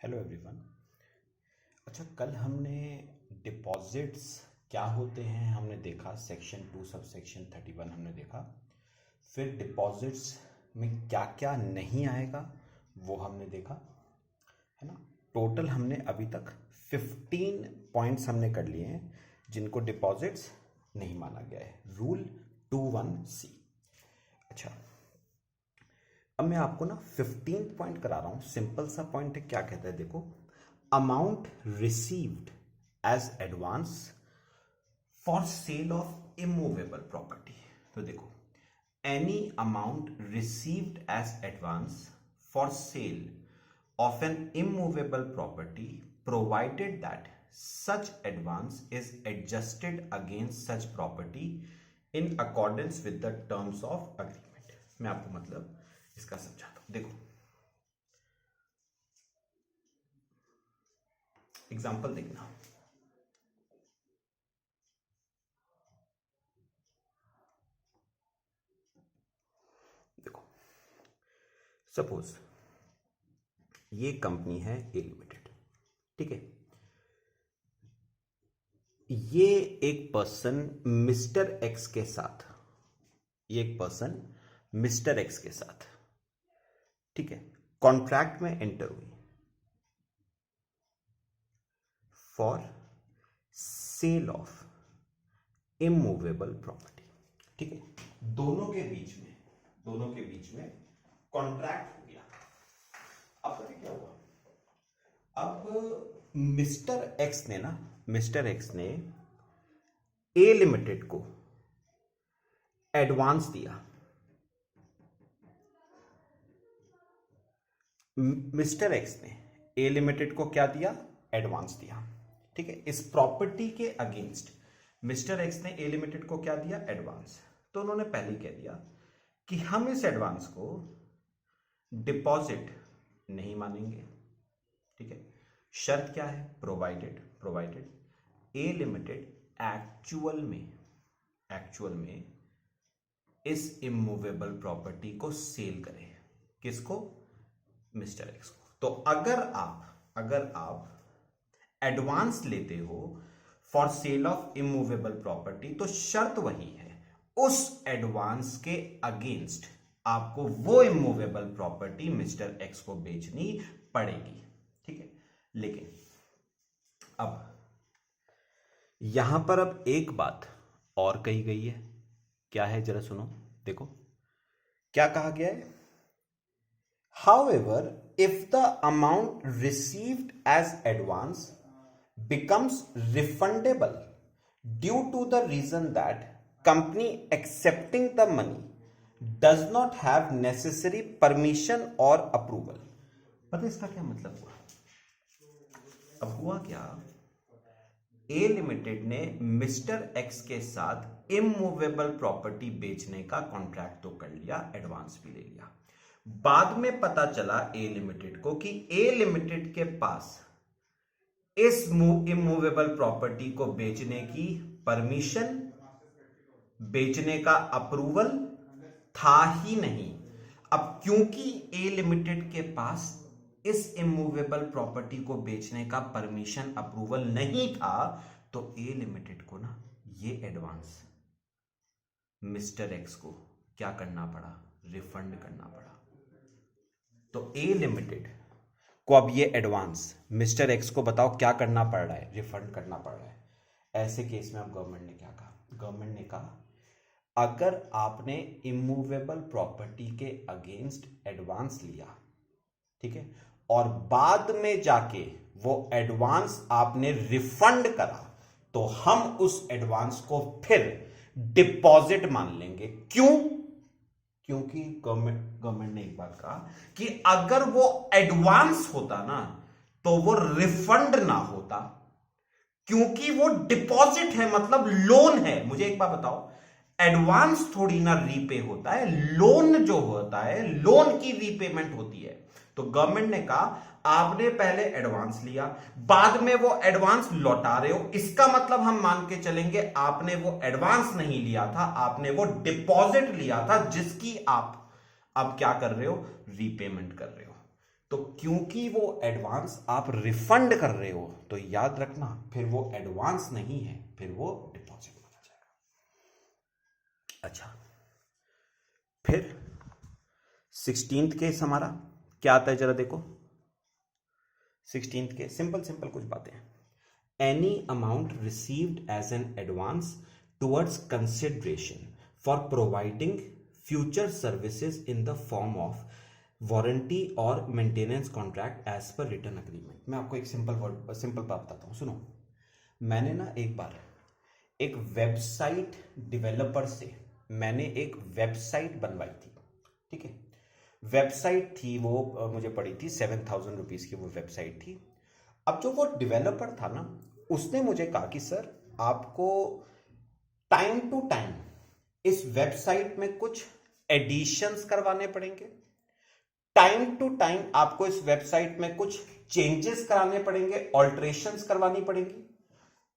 Hello everyone. अच्छा, कल हमने डिपॉजिट्स क्या होते हैं हमने देखा, सेक्शन 2 सब सेक्शन 31 हमने देखा। फिर डिपॉजिट्स में क्या क्या नहीं आएगा वो हमने देखा, है ना। टोटल हमने अभी तक 15 पॉइंट्स हमने कर लिए हैं जिनको डिपॉजिट्स नहीं माना गया है, रूल 21C। अच्छा, अब मैं आपको ना 15 पॉइंट करा रहा हूं। सिंपल सा पॉइंट है, क्या कहता है देखो, amount received as advance for sale of immovable property. तो देखो, any amount received as advance for sale of an immovable property provided that such advance is adjusted against such property in accordance with the terms of agreement। मैं आपको मतलब इसका समझाता हूं। देखो, example देखना। देखो, सपोज ये कंपनी है ए लिमिटेड, ठीक है। ये एक पर्सन मिस्टर एक्स के साथ, ये एक पर्सन मिस्टर एक्स के साथ, ठीक है, कॉन्ट्रैक्ट में एंटर हुई for sale of immovable property, ठीक है। दोनों के बीच में कॉन्ट्रैक्ट हो गया। अब पता क्या हुआ, अब मिस्टर एक्स ने ए लिमिटेड को एडवांस दिया। मिस्टर एक्स ने ए लिमिटेड को क्या दिया? एडवांस दिया, ठीक है। इस प्रॉपर्टी के अगेंस्ट मिस्टर एक्स ने ए लिमिटेड को क्या दिया? एडवांस। तो उन्होंने पहले कह दिया कि हम इस एडवांस को डिपॉजिट नहीं मानेंगे, ठीक है। शर्त क्या है? प्रोवाइडेड ए लिमिटेड एक्चुअल में इस इमूवेबल प्रॉपर्टी को सेल करे। किसको? मिस्टर एक्स को। तो अगर आप एडवांस लेते हो for sale of immovable property, तो शर्त वही है, उस एडवांस के अगेंस्ट आपको वो इमूवेबल प्रॉपर्टी मिस्टर एक्स को बेचनी पड़ेगी, ठीक है। लेकिन अब यहां पर अब एक बात और कही गई है। क्या है? जरा सुनो। देखो क्या कहा गया है। However, if the amount received as advance becomes refundable due to the reason that company accepting the money does not have necessary permission or approval। पता है इसका क्या मतलब हुआ? अब हुआ क्या, ए लिमिटेड ने मिस्टर एक्स के साथ इमूवेबल प्रॉपर्टी बेचने का कॉन्ट्रैक्ट तो कर लिया, एडवांस भी ले लिया। बाद में पता चला ए लिमिटेड को कि ए लिमिटेड के पास इस इमूवेबल प्रॉपर्टी को बेचने की परमिशन, बेचने का अप्रूवल था ही नहीं। अब क्योंकि ए लिमिटेड के पास इस इमूवेबल प्रॉपर्टी को बेचने का परमिशन, अप्रूवल नहीं था, तो ए लिमिटेड को ना ये एडवांस मिस्टर एक्स को क्या करना पड़ा? रिफंड करना पड़ा। तो ए लिमिटेड को अब ये एडवांस मिस्टर एक्स को बताओ क्या करना पड़ रहा है? रिफंड करना पड़ रहा है। ऐसे केस में अब गवर्नमेंट ने क्या कहा? गवर्नमेंट ने कहा, अगर आपने इमूवेबल प्रॉपर्टी के अगेंस्ट एडवांस लिया, ठीक है, और बाद में जाके वो एडवांस आपने रिफंड करा, तो हम उस एडवांस को फिर डिपॉजिट मान लेंगे। क्यों? क्योंकि गवर्नमेंट ने एक बात कहा कि अगर वो एडवांस होता ना तो वो रिफंड ना होता, क्योंकि वो डिपॉजिट है, मतलब लोन है। मुझे एक बात बताओ, एडवांस थोड़ी ना रीपे होता है, लोन जो होता है लोन की रीपेमेंट होती है। तो गवर्नमेंट ने कहा आपने पहले एडवांस लिया, बाद में वो एडवांस लौटा रहे हो, इसका मतलब हम मान के चलेंगे आपने वो एडवांस नहीं लिया था, आपने वो डिपॉजिट लिया था, जिसकी आप अब क्या कर रहे हो? रीपेमेंट कर रहे हो। तो क्योंकि वो एडवांस आप रिफंड कर रहे हो तो याद रखना फिर वो एडवांस नहीं है, फिर वो डिपॉजिट माना जाएगा। अच्छा, फिर 16th केस हमारा क्या आता है जरा देखो। 16th केस सिंपल सिंपल कुछ बातें हैं। Any amount received as an advance towards consideration for providing future services in the form of warranty और maintenance contract as per return agreement. मैं आपको एक सिंपल बात बताता हूं, सुनो। मैंने ना एक बार एक वेबसाइट डेवलपर से मैंने एक वेबसाइट बनवाई थी, ठीक है। वेबसाइट थी वो मुझे पड़ी थी 7,000 रुपीज की वो वेबसाइट थी। अब जो वो डेवलपर था ना, उसने मुझे कहा कि सर आपको टाइम टू टाइम इस वेबसाइट में कुछ एडिशंस करवाने पड़ेंगे, टाइम टू टाइम आपको इस वेबसाइट में कुछ चेंजेस कराने पड़ेंगे, ऑल्टरेशंस करवानी पड़ेंगी,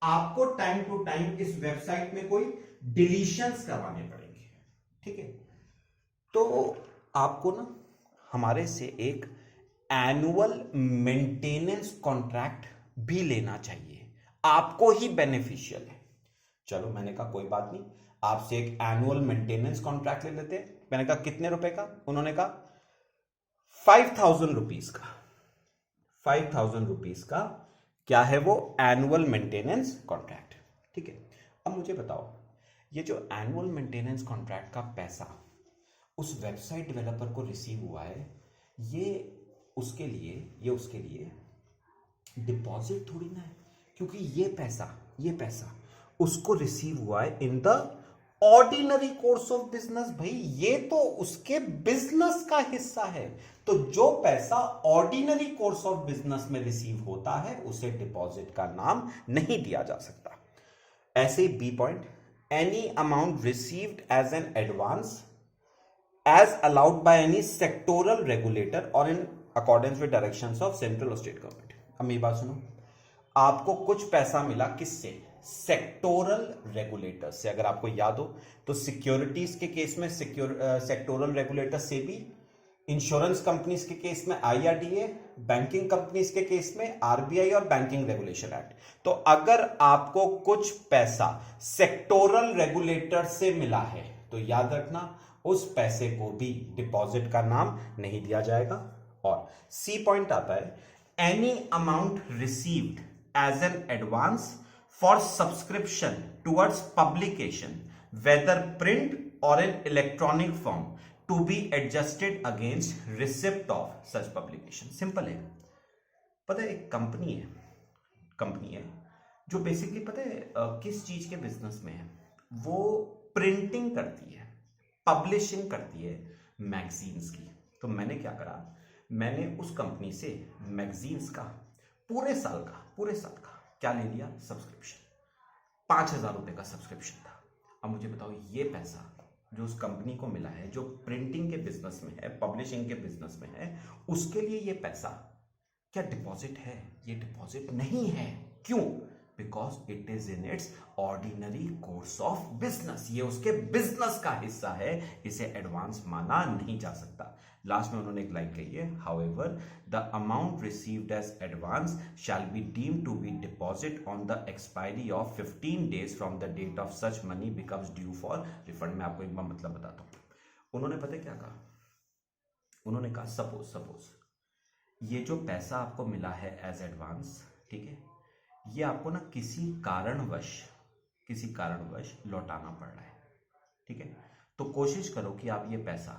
आपको टाइम टू टाइम इस वेबसाइट में कोई डिलीशंस करवाने पड़ेंगे, ठीक है। तो आपको ना हमारे से एक एनुअल मेंटेनेंस कॉन्ट्रैक्ट भी लेना चाहिए, आपको ही बेनिफिशियल है। चलो मैंने कहा कोई बात नहीं, आपसे एक एनुअल मेंटेनेंस कॉन्ट्रैक्ट ले लेते हैं। मैंने कहा कितने रुपए का? उन्होंने कहा 5,000 रुपीज का। 5,000 रुपीज का क्या है वो? एनुअल मेंटेनेंस कॉन्ट्रैक्ट, ठीक है। अब मुझे बताओ, ये जो एनुअल मेंटेनेंस कॉन्ट्रैक्ट का पैसा उस वेबसाइट डेवलपर को रिसीव हुआ है, ये उसके लिए डिपॉजिट थोड़ी ना है, क्योंकि ये पैसा उसको रिसीव हुआ है in the ordinary course of business. भाई ये तो उसके बिजनेस का हिस्सा है, तो जो पैसा ऑर्डिनरी कोर्स ऑफ बिजनेस में रिसीव होता है उसे डिपॉजिट का नाम नहीं दिया जा सकता। ऐसे ही B point, any amount received as an advance as allowed by any sectoral regulator or in accordance with directions of central or state government। अब मेरी बात सुनो, आपको कुछ पैसा मिला किससे? सेक्टोरल रेगुलेटर से। अगर आपको याद हो तो सिक्योरिटीज के केस में सेक्टोरल रेगुलेटर से भी, इंश्योरेंस कंपनीज के केस में IRDA, बैंकिंग कंपनीज के केस में RBI और बैंकिंग रेगुलेशन एक्ट। तो अगर आपको कुछ पैसा सेक्टोरल रेगुलेटर से मिला है तो याद रखना उस पैसे को भी डिपॉजिट का नाम नहीं दिया जाएगा। और सी पॉइंट आता है, any amount received as an advance for subscription towards publication whether print और in electronic form to be adjusted against receipt of such publication. Simple है। पता है एक कंपनी है जो बेसिकली पता है किस चीज के बिजनेस में है? वो प्रिंटिंग करती है, पब्लिशिंग करती है मैगजीन्स की। तो मैंने क्या करा, मैंने उस कंपनी से मैगजीन्स का पूरे साल का क्या ले लिया? सब्सक्रिप्शन। 5,000 रुपए का सब्सक्रिप्शन था। अब मुझे बताओ, ये पैसा जो उस कंपनी को मिला है, जो प्रिंटिंग के बिजनेस में है, पब्लिशिंग के बिजनेस में है, उसके लिए ये पैसा क्या डिपॉजिट है? ये डिपॉजिट नहीं है। क्यों? Because it is in its ordinary course of business. ये उसके बिजनेस का हिस्सा है, इसे एडवांस माना नहीं जा सकता। लास्ट में उन्होंने एक लाइन कही है, however the amount received as advance shall be deemed to be deposit on the expiry of 15 days from the date of such money becomes due for refund. मैं आपको एक बार मतलब बताता हूं। उन्होंने पता क्या कहा? उन्होंने कहा सपोज ये जो पैसा आपको मिला है एज एडवांस, ठीक है, ये आपको ना किसी कारणवश लौटाना पड़ रहा है, ठीक है। तो कोशिश करो कि आप ये पैसा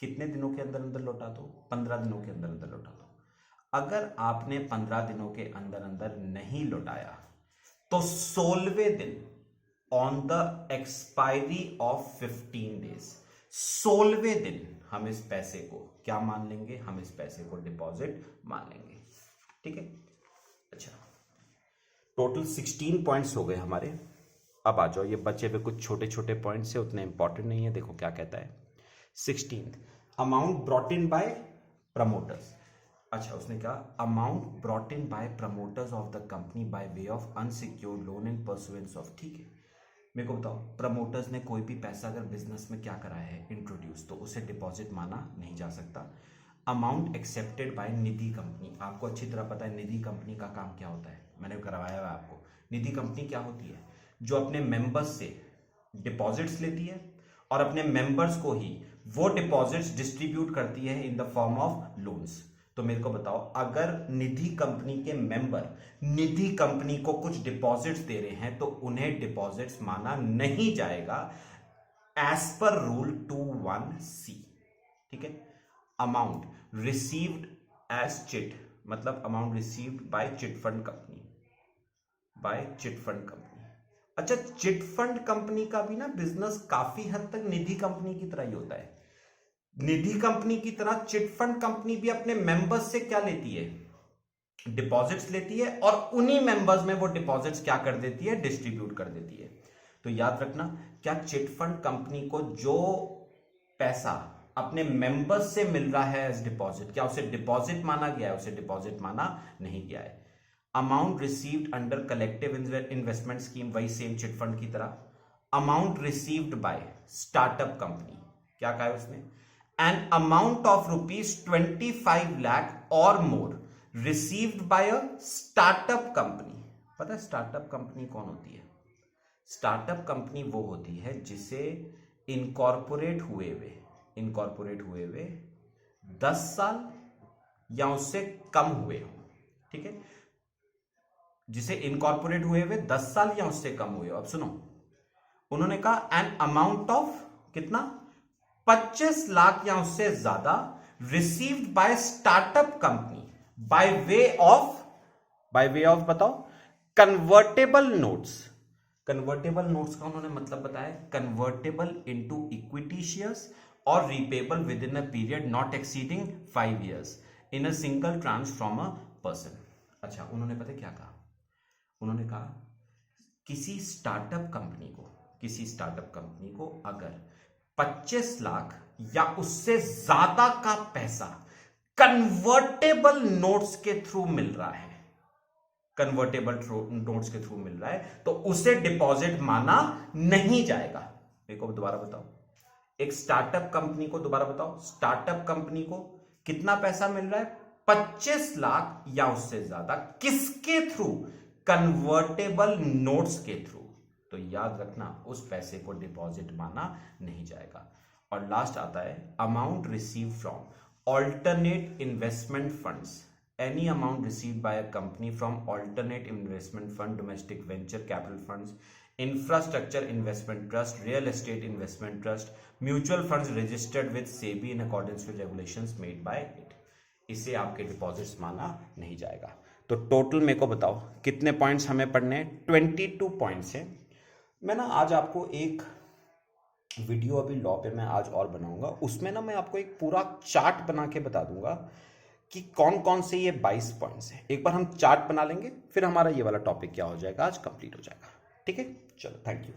कितने दिनों के अंदर अंदर लौटा दो? 15 दिनों के अंदर अंदर लौटा दो। अगर आपने 15 दिनों के अंदर अंदर नहीं लौटाया तो 16वें दिन on the expiry of 15 days, 16वें दिन हम इस पैसे को क्या मान लेंगे? हम इस पैसे को डिपॉजिट मान लेंगे, ठीक है। अच्छा, टोटल 16 पॉइंट्स हो गए हमारे। अब आ जाओ, ये बचे हुए कुछ छोटे छोटे पॉइंट्स है, उतने इंपॉर्टेंट नहीं है। देखो क्या कहता है 16, amount brought in by promoters. अच्छा, उसने कहा amount brought in by promoters of the company by way of unsecured loan in pursuance of, ठीक है। मेरे को बताओ, प्रमोटर्स ने कोई भी पैसा अगर बिजनेस में क्या करा है इंट्रोड्यूस, तो उसे डिपॉजिट माना नहीं जा सकता। Amount accepted by Nidhi company. आपको अच्छी तरह पता है निधि कंपनी का काम क्या होता है, मैंने करवाया हुआ आपको। निधि कंपनी क्या होती है, जो अपने मेंबर्स से डिपॉजिट्स लेती है और अपने मेंबर्स को ही वो डिपॉजिट्स डिस्ट्रीब्यूट करती है इन द फॉर्म ऑफ लोन्स। तो मेरे को बताओ, अगर निधि कंपनी के मेंबर निधि कंपनी को कुछ डिपॉजिट्स दे रहे हैं तो उन्हें डिपॉजिट्स माना नहीं जाएगा एज पर रूल 21C। ठीक है। अमाउंट रिसीव्ड एज चिट, मतलब amount received by chit fund company, by chit fund company. अच्छा, चिट फंड कंपनी का भी ना बिजनेस काफी हद तक निधि कंपनी की तरह ही होता है। निधि कंपनी की तरह चिट फंड कंपनी भी अपने मेंबर्स से क्या लेती है, डिपॉजिट्स लेती है और उन्हीं मेंबर्स में वो डिपॉजिट्स क्या कर देती है, डिस्ट्रीब्यूट कर देती है। तो याद रखना, क्या चिट फंड कंपनी को जो पैसा अपने मेंबर्स से मिल रहा है एज डिपॉजिट, क्या उसे डिपॉजिट माना गया है, उसे डिपॉजिट माना नहीं गया है। Amount received under collective investment scheme, वही सेम चिट फंड की तरह। Amount received by startup company, क्या कहा है उसने, एन अमाउंट ऑफ ₹25 लाख और more received by a startup company. पता है स्टार्टअप कंपनी कौन होती है? स्टार्टअप कंपनी वो होती है जिसे इनकॉर्पोरेट हुए हुए 10 साल या उससे कम हुए हो। ठीक है, जिसे इनकॉर्पोरेट हुए 10 साल या उससे कम हुए हो। अब सुनो, उन्होंने कहा एन अमाउंट ऑफ कितना, 25 लाख या उससे ज्यादा received by startup company by way of बताओ, कन्वर्टेबल नोट्स। कन्वर्टेबल नोट्स का उन्होंने मतलब बताया, कन्वर्टेबल इनटू इक्विटी शेयर्स और repayable within a period not exceeding 5 years in a single tranche from a person. अच्छा, उन्होंने पता क्या कहा, उन्होंने कहा किसी स्टार्टअप कंपनी को अगर 25 लाख या उससे ज्यादा का पैसा कन्वर्टेबल नोट्स के थ्रू मिल रहा है, तो उसे डिपॉजिट माना नहीं जाएगा। मेरे को दोबारा बताओ, एक स्टार्टअप कंपनी को, दोबारा बताओ, स्टार्टअप कंपनी को कितना पैसा मिल रहा है, 25 लाख या उससे ज्यादा, किसके थ्रू, कन्वर्टेबल नोट्स के थ्रू। तो याद रखना उस पैसे को डिपॉजिट माना नहीं जाएगा। और लास्ट आता है amount receive from alternate investment funds, any amount received by a company from alternate investment fund, domestic venture capital funds, infrastructure investment trust, real estate investment trust, mutual funds registered with SEBI in accordance with regulations made by it, इसे आपके deposits माना नहीं जाएगा। तो total मेरे को बताओ कितने पॉइंट्स हमें पढ़ने हैं? 22 पॉइंट्स हैं। मैं ना आज आपको एक वीडियो अभी लॉ पे मैं आज और बनाऊंगा, उसमें ना मैं आपको एक पूरा चार्ट बना के बता दूंगा कि कौन कौन से ये 22 पॉइंट्स हैं। एक बार हम चार्ट बना लेंगे, फिर हमारा ये वाला टॉपिक क्या हो जाएगा, आज कंप्लीट हो जाएगा। ठीक है, चलो, थैंक यू।